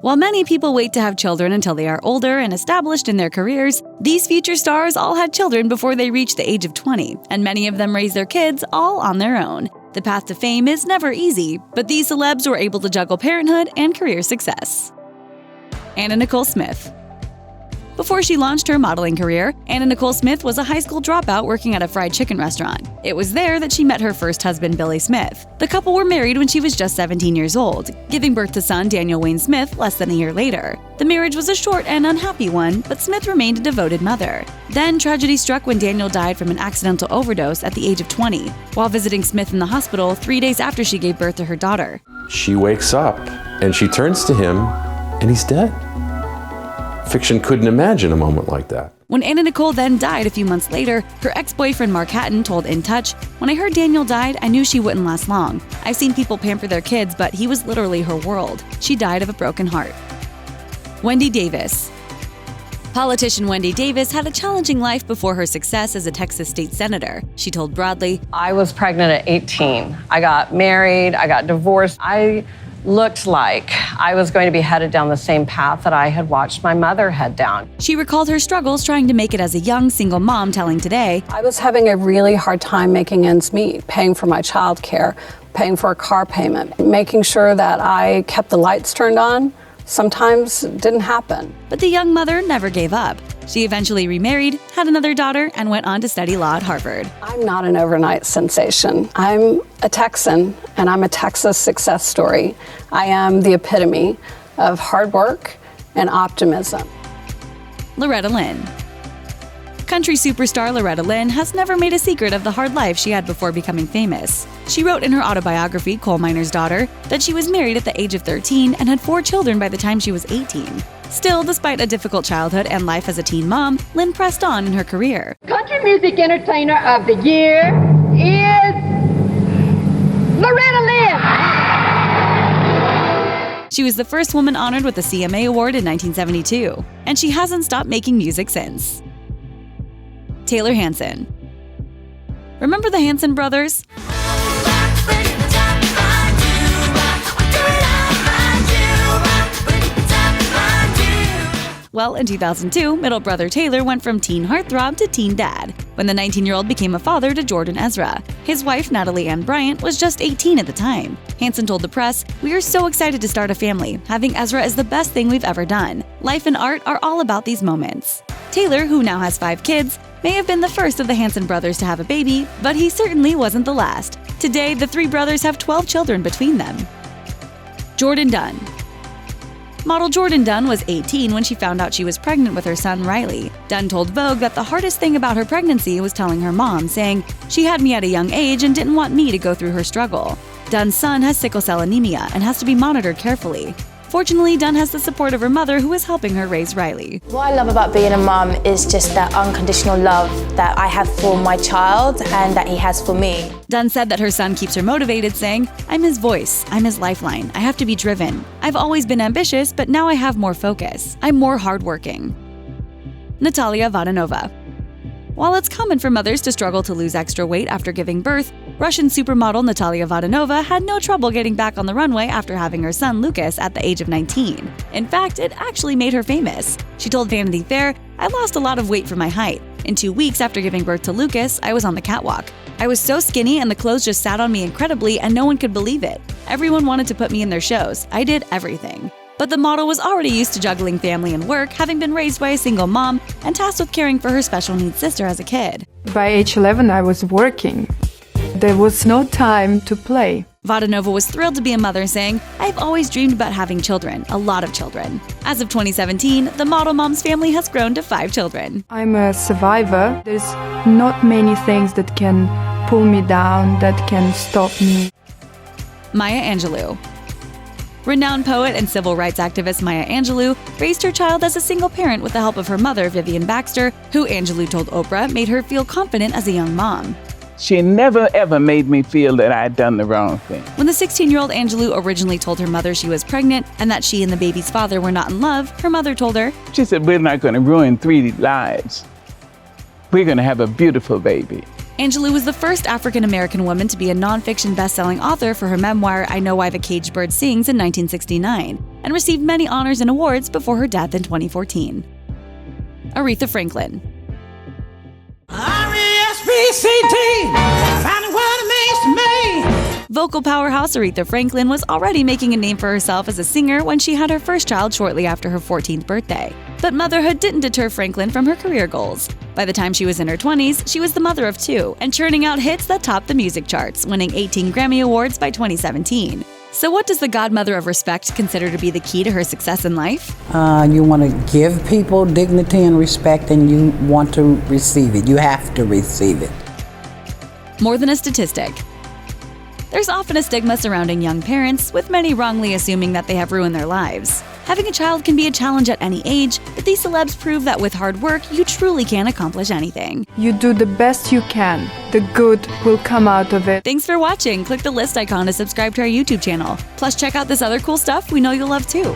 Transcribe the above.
While many people wait to have children until they are older and established in their careers, these future stars all had children before they reached the age of 20, and many of them raised their kids all on their own. The path to fame is never easy, but these celebs were able to juggle parenthood and career success. Anna Nicole Smith. Before she launched her modeling career, Anna Nicole Smith was a high school dropout working at a fried chicken restaurant. It was there that she met her first husband, Billy Smith. The couple were married when she was just 17 years old, giving birth to son Daniel Wayne Smith less than a year later. The marriage was a short and unhappy one, but Smith remained a devoted mother. Then tragedy struck when Daniel died from an accidental overdose at the age of 20, while visiting Smith in the hospital 3 days after she gave birth to her daughter. She wakes up and she turns to him and he's dead. Fiction couldn't imagine a moment like that. When Anna Nicole then died a few months later, her ex-boyfriend Mark Hatton told In Touch, "When I heard Daniel died, I knew she wouldn't last long. I've seen people pamper their kids, but he was literally her world. She died of a broken heart." Wendy Davis. Politician Wendy Davis had a challenging life before her success as a Texas state senator. She told Broadly, "I was pregnant at 18. I got married, I got divorced. I looked like I was going to be headed down the same path that I had watched my mother head down." She recalled her struggles trying to make it as a young single mom, telling Today, "I was having a really hard time making ends meet, paying for my child care, paying for a car payment, making sure that I kept the lights turned on. Sometimes it didn't happen." But the young mother never gave up. She eventually remarried, had another daughter, and went on to study law at Harvard. "I'm not an overnight sensation. I'm a Texan, and I'm a Texas success story. I am the epitome of hard work and optimism." Loretta Lynn. Country superstar Loretta Lynn has never made a secret of the hard life she had before becoming famous. She wrote in her autobiography, Coal Miner's Daughter, that she was married at the age of 13 and had 4 children by the time she was 18. Still, despite a difficult childhood and life as a teen mom, Lynn pressed on in her career. Country Music Entertainer of the Year is Loretta Lynn. She was the first woman honored with the CMA Award in 1972, and she hasn't stopped making music since. Taylor Hanson. Remember the Hanson brothers? Well, in 2002, middle brother Taylor went from teen heartthrob to teen dad, when the 19-year-old became a father to Jourdan Ezra. His wife, Natalie Ann Bryant, was just 18 at the time. Hanson told the press, "We are so excited to start a family. Having Ezra is the best thing we've ever done. Life and art are all about these moments." Taylor, who now has 5 kids, may have been the first of the Hanson brothers to have a baby, but he certainly wasn't the last. Today, the 3 brothers have 12 children between them. Jourdan Dunn. Model Jourdan Dunn was 18 when she found out she was pregnant with her son Riley. Dunn told Vogue that the hardest thing about her pregnancy was telling her mom, saying, "She had me at a young age and didn't want me to go through her struggle." Dunn's son has sickle cell anemia and has to be monitored carefully. Fortunately, Dunn has the support of her mother, who is helping her raise Riley. What I love about being a mum is just that unconditional love that I have for my child and that he has for me. Dunn said that her son keeps her motivated, saying, "I'm his voice, I'm his lifeline. I have to be driven. I've always been ambitious, but now I have more focus. I'm more hardworking." Natalia Vodionova. While it's common for mothers to struggle to lose extra weight after giving birth, Russian supermodel Natalia Vodionova had no trouble getting back on the runway after having her son Lucas at the age of 19. In fact, it actually made her famous. She told Vanity Fair, "I lost a lot of weight for my height. In 2 weeks after giving birth to Lucas, I was on the catwalk. I was so skinny and the clothes just sat on me incredibly and no one could believe it. Everyone wanted to put me in their shows. I did everything." But the model was already used to juggling family and work, having been raised by a single mom and tasked with caring for her special needs sister as a kid. By age 11, I was working. There was no time to play. Vodionova was thrilled to be a mother, saying, "I've always dreamed about having children, a lot of children." As of 2017, the model mom's family has grown to 5 children. I'm a survivor. There's not many things that can pull me down, that can stop me. Maya Angelou. Renowned poet and civil rights activist Maya Angelou raised her child as a single parent with the help of her mother, Vivian Baxter, who Angelou told Oprah made her feel confident as a young mom. She never ever made me feel that I had done the wrong thing. When the 16-year-old Angelou originally told her mother she was pregnant and that she and the baby's father were not in love, her mother told her, She said, "We're not going to ruin 3 lives. We're going to have a beautiful baby." Angelou was the first African-American woman to be a nonfiction best-selling author for her memoir I Know Why the Caged Bird Sings in 1969, and received many honors and awards before her death in 2014. Aretha Franklin. Vocal powerhouse Aretha Franklin was already making a name for herself as a singer when she had her first child shortly after her 14th birthday. But motherhood didn't deter Franklin from her career goals. By the time she was in her 20s, she was the mother of 2 and churning out hits that topped the music charts, winning 18 Grammy Awards by 2017. So what does the godmother of respect consider to be the key to her success in life? You want to give people dignity and respect, and you want to receive it. You have to receive it. More than a statistic. There's often a stigma surrounding young parents, with many wrongly assuming that they have ruined their lives. Having a child can be a challenge at any age, but these celebs prove that with hard work, you truly can accomplish anything. You do the best you can. The good will come out of it. Thanks for watching. Click the list icon to subscribe to our YouTube channel. Plus, check out this other cool stuff we know you'll love too.